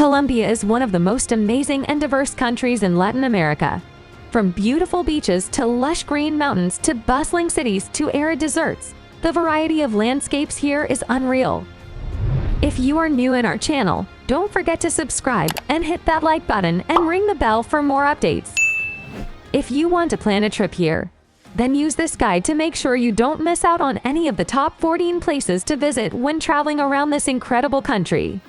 Colombia is one of the most amazing and diverse countries in Latin America. From beautiful beaches to lush green mountains to bustling cities to arid deserts, the variety of landscapes here is unreal. If you are new in our channel, don't forget to subscribe and hit that like button and ring the bell for more updates. If you want to plan a trip here, then use this guide to make sure you don't miss out on any of the top 14 places to visit when traveling around this incredible country.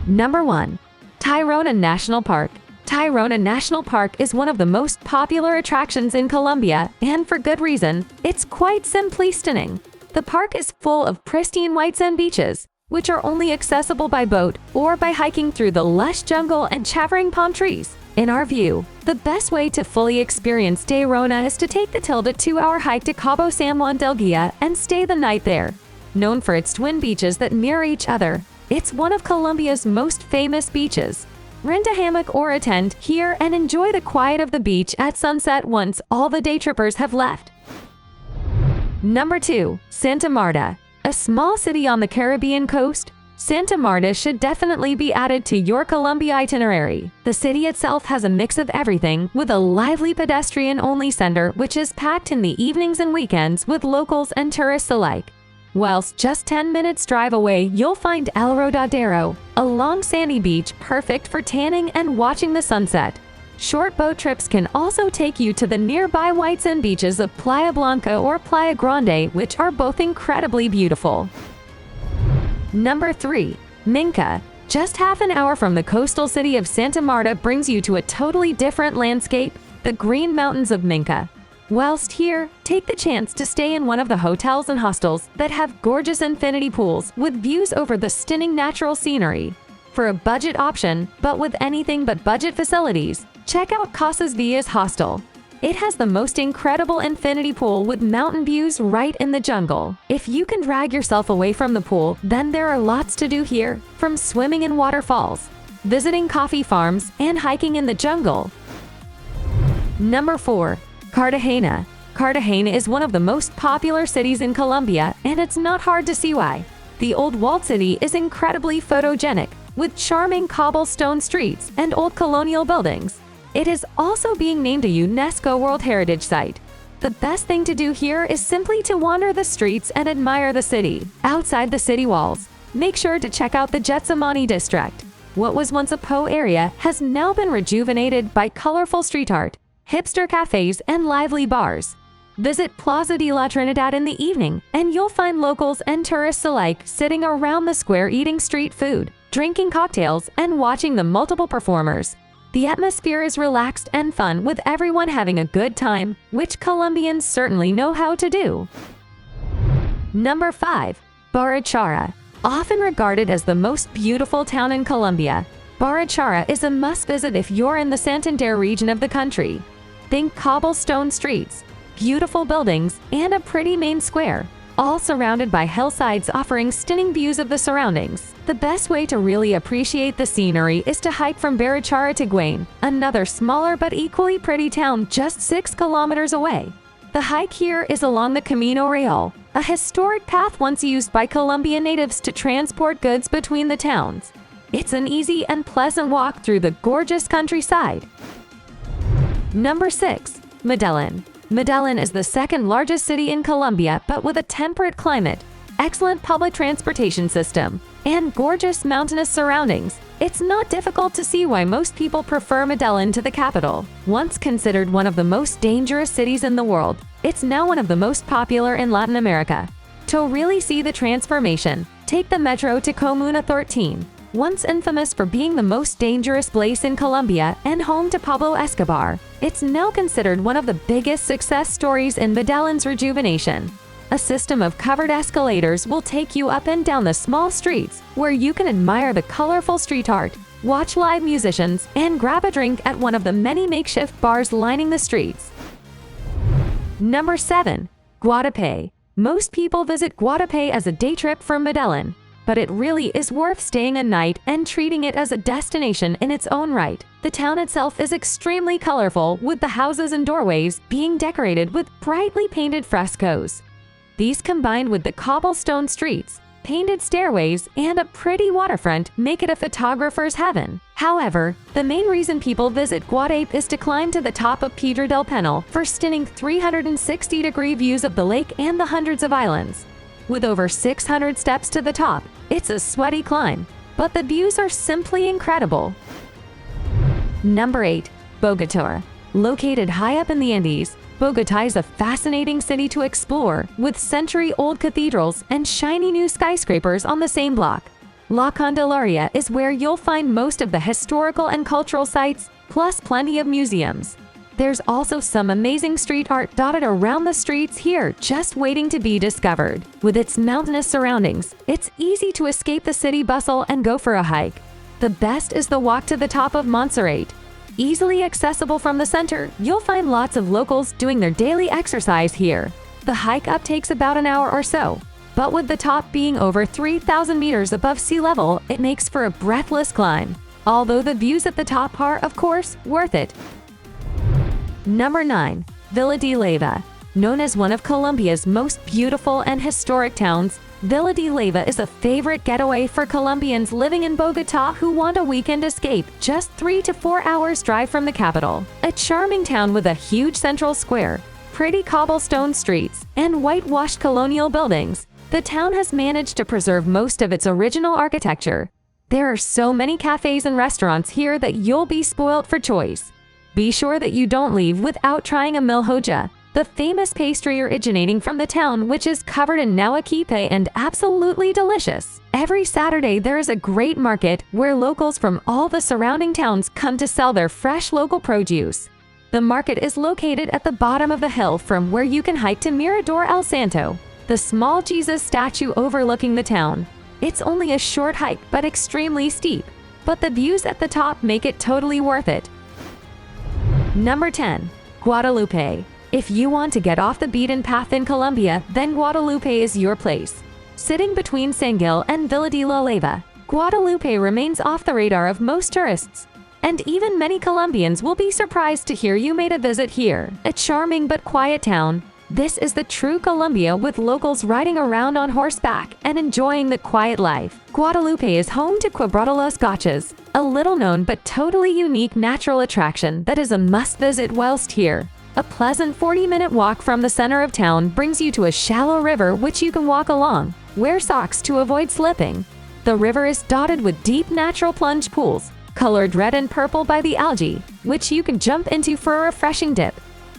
Number 1. Tairona National Park. Tairona National Park is one of the most popular attractions in Colombia, and for good reason. It's quite simply stunning. The park is full of pristine white sand beaches, which are only accessible by boat or by hiking through the lush jungle and towering palm trees. In our view, the best way to fully experience Tairona is to take the 2-hour hike to Cabo San Juan del Guia and stay the night there. Known for its twin beaches that mirror each other, it's one of Colombia's most famous beaches. Rent a hammock or a tent here and enjoy the quiet of the beach at sunset once all the day trippers have left. Number 2. Santa Marta. A small city on the Caribbean coast, Santa Marta should definitely be added to your Colombia itinerary. The city itself has a mix of everything, with a lively pedestrian-only center which is packed in the evenings and weekends with locals and tourists alike. Whilst just 10 minutes drive away, you'll find El Rodadero, a long sandy beach perfect for tanning and watching the sunset. Short boat trips can also take you to the nearby white sand beaches of Playa Blanca or Playa Grande, which are both incredibly beautiful. Number 3. Minka. Just half an hour from the coastal city of Santa Marta brings you to a totally different landscape, the green mountains of Minka. Whilst here, take the chance to stay in one of the hotels and hostels that have gorgeous infinity pools with views over the stunning natural scenery. For a budget option, but with anything but budget facilities, check out Casas Villas Hostel. It has the most incredible infinity pool with mountain views right in the jungle. If you can drag yourself away from the pool, then there are lots to do here, from swimming in waterfalls, visiting coffee farms, and hiking in the jungle. Number 4. Cartagena. Cartagena is one of the most popular cities in Colombia, and it's not hard to see why. The old walled city is incredibly photogenic, with charming cobblestone streets and old colonial buildings. It is also being named a UNESCO World Heritage Site. The best thing to do here is simply to wander the streets and admire the city. Outside the city walls, make sure to check out the Getsemani district. What was once a Po area has now been rejuvenated by colorful street art, hipster cafes, and lively bars. Visit Plaza de la Trinidad in the evening, and you'll find locals and tourists alike sitting around the square eating street food, drinking cocktails, and watching the multiple performers. The atmosphere is relaxed and fun, with everyone having a good time, which Colombians certainly know how to do. Number 5. Borrachara. Often regarded as the most beautiful town in Colombia, Borrachara is a must-visit if you're in the Santander region of the country. Think cobblestone streets, beautiful buildings, and a pretty main square, all surrounded by hillsides offering stunning views of the surroundings. The best way to really appreciate the scenery is to hike from Borrachara to Guadua, another smaller but equally pretty town just 6 kilometers away. The hike here is along the Camino Real, a historic path once used by Colombian natives to transport goods between the towns. It's an easy and pleasant walk through the gorgeous countryside. Number 6. Medellin. Medellin is the second largest city in Colombia, but with a temperate climate, excellent public transportation system, and gorgeous mountainous surroundings. It's not difficult to see why most people prefer Medellin to the capital. Once considered one of the most dangerous cities in the world, it's now one of the most popular in Latin America. To really see the transformation, take the metro to Comuna 13. Once infamous for being the most dangerous place in Colombia and home to Pablo Escobar, it's now considered one of the biggest success stories in Medellin's rejuvenation. A system of covered escalators will take you up and down the small streets, where you can admire the colorful street art, watch live musicians, and grab a drink at one of the many makeshift bars lining the streets. Number 7. Guadalupe. Most people visit Guadalupe as a day trip from Medellin, but it really is worth staying a night and treating it as a destination in its own right. The town itself is extremely colorful, with the houses and doorways being decorated with brightly painted frescoes. These, combined with the cobblestone streets, painted stairways, and a pretty waterfront make it a photographer's heaven. However, the main reason people visit Guadalupe is to climb to the top of Piedra del Penal for stunning 360-degree views of the lake and the hundreds of islands. With over 600 steps to the top, it's a sweaty climb, but the views are simply incredible. Number 8. Bogota. Located high up in the Andes, Bogota is a fascinating city to explore, with century-old cathedrals and shiny new skyscrapers on the same block. La Candelaria is where you'll find most of the historical and cultural sites, plus plenty of museums. There's also some amazing street art dotted around the streets here, just waiting to be discovered. With its mountainous surroundings, it's easy to escape the city bustle and go for a hike. The best is the walk to the top of Montserrat. Easily accessible from the center, you'll find lots of locals doing their daily exercise here. The hike up takes about an hour or so, but with the top being over 3,000 meters above sea level, it makes for a breathless climb. Although the views at the top are, of course, worth it. Number 9. Villa de Leyva. Known as one of Colombia's most beautiful and historic towns, Villa de Leyva is a favorite getaway for Colombians living in Bogota who want a weekend escape just 3 to 4 hours drive from the capital. A charming town with a huge central square, pretty cobblestone streets, and whitewashed colonial buildings, the town has managed to preserve most of its original architecture. There are so many cafes and restaurants here that you'll be spoiled for choice. Be sure that you don't leave without trying a milhoja, the famous pastry originating from the town, which is covered in nawaquipe and absolutely delicious. Every Saturday there is a great market where locals from all the surrounding towns come to sell their fresh local produce. The market is located at the bottom of the hill from where you can hike to Mirador El Santo, the small Jesus statue overlooking the town. It's only a short hike but extremely steep, but the views at the top make it totally worth it. Number 10. Guadalupe. If you want to get off the beaten path in Colombia, then Guadalupe is your place. Sitting between San Gil and Villa de la Leyva, Guadalupe remains off the radar of most tourists. And even many Colombians will be surprised to hear you made a visit here. A charming but quiet town, this is the true Colombia, with locals riding around on horseback and enjoying the quiet life. Guadalupe is home to Quebrada Los Gachas, a little-known but totally unique natural attraction that is a must-visit whilst here. A pleasant 40-minute walk from the center of town brings you to a shallow river which you can walk along. Wear socks to avoid slipping. The river is dotted with deep natural plunge pools, colored red and purple by the algae, which you can jump into for a refreshing dip.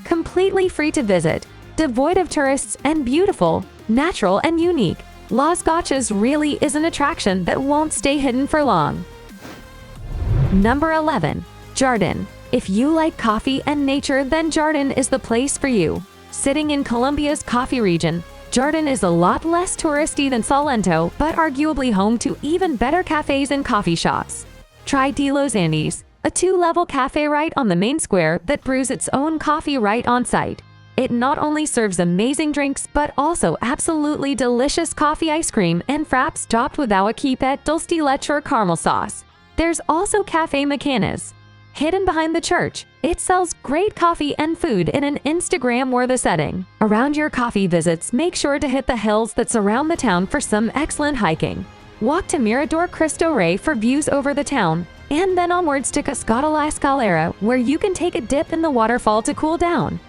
Completely free to visit, devoid of tourists, and beautiful, natural, and unique, Los Gachas really is an attraction that won't stay hidden for long. Number 11. Jardin. If you like coffee and nature, then Jardin is the place for you. Sitting in Colombia's coffee region, Jardin is a lot less touristy than Cilento, but arguably home to even better cafes and coffee shops. Try De Los Andes, a 2-level cafe right on the main square that brews its own coffee right on site. It not only serves amazing drinks, but also absolutely delicious coffee ice cream and fraps topped with arequipe, dulce de leche, or caramel sauce. There's also Cafe Macanas. Hidden behind the church, it sells great coffee and food in an Instagram-worthy setting. Around your coffee visits, make sure to hit the hills that surround the town for some excellent hiking. Walk to Mirador Cristo Rey for views over the town, and then onwards to Cascada La Escalera, where you can take a dip in the waterfall to cool down.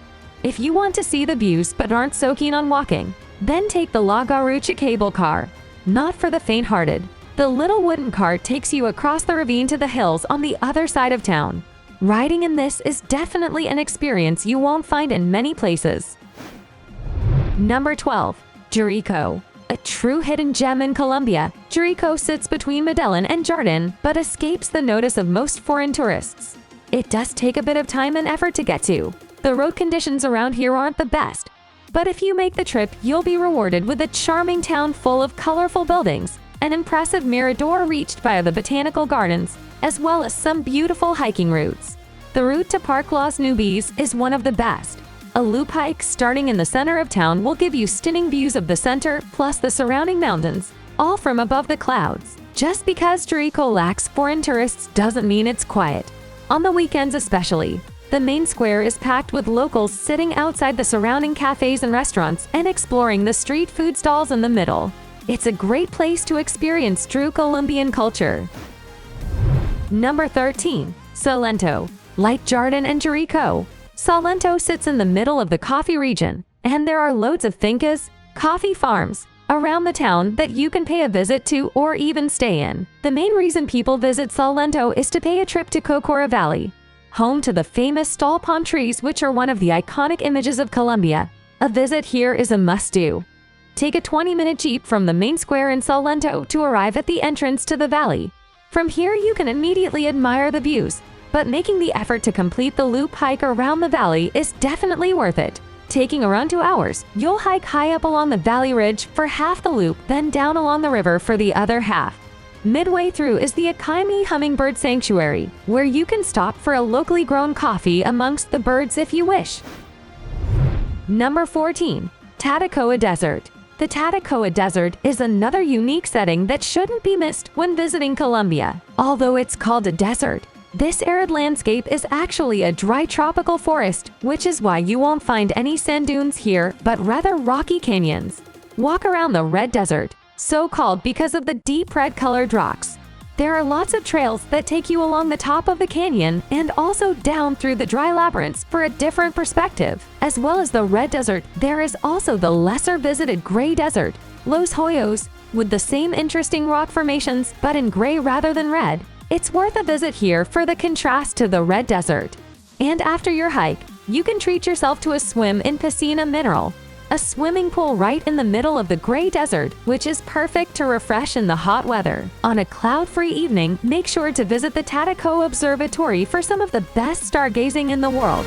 If you want to see the views but aren't so keen on walking, then take the La Garrucha cable car. Not for the faint-hearted. The little wooden cart takes you across the ravine to the hills on the other side of town. Riding in this is definitely an experience you won't find in many places. Number 12. Jurco. A true hidden gem in Colombia, Jurco sits between Medellin and Jardin, but escapes the notice of most foreign tourists. It does take a bit of time and effort to get to. The road conditions around here aren't the best, but if you make the trip, you'll be rewarded with a charming town full of colorful buildings, an impressive mirador reached via the botanical gardens, as well as some beautiful hiking routes. The route to Parque Las Nubes is one of the best. A loop hike starting in the center of town will give you stunning views of the center plus the surrounding mountains, all from above the clouds. Just because Jurco lacks foreign tourists doesn't mean it's quiet. On the weekends especially, the main square is packed with locals sitting outside the surrounding cafes and restaurants and exploring the street food stalls in the middle. It's a great place to experience true Colombian culture. Number 13. Cilento. Like Jardin and Jurco, Cilento sits in the middle of the coffee region, and there are loads of fincas, coffee farms, around the town that you can pay a visit to or even stay in. The main reason people visit Cilento is to pay a trip to Cocora Valley, home to the famous tall palm trees which are one of the iconic images of Colombia. A visit here is a must-do. Take a 20-minute jeep from the main square in Cilento to arrive at the entrance to the valley. From here you can immediately admire the views, but making the effort to complete the loop hike around the valley is definitely worth it. Taking around 2 hours, you'll hike high up along the valley ridge for half the loop, then down along the river for the other half. Midway through is the Akaimi Hummingbird Sanctuary, where you can stop for a locally grown coffee amongst the birds if you wish. Number 14. Tadaco Desert. The Tadaco Desert is another unique setting that shouldn't be missed when visiting Colombia. Although it's called a desert, this arid landscape is actually a dry tropical forest, which is why you won't find any sand dunes here, but rather rocky canyons. Walk around the red desert, so called because of the deep red-colored rocks. There are lots of trails that take you along the top of the canyon and also down through the dry labyrinths for a different perspective. As well as the red desert, there is also the lesser visited gray desert, Los Hoyos, with the same interesting rock formations but in gray rather than red. It's worth a visit here for the contrast to the red desert. And after your hike, you can treat yourself to a swim in Piscina Mineral, a swimming pool right in the middle of the gray desert, which is perfect to refresh in the hot weather. On a cloud-free evening, make sure to visit the Tadaco Observatory for some of the best stargazing in the world.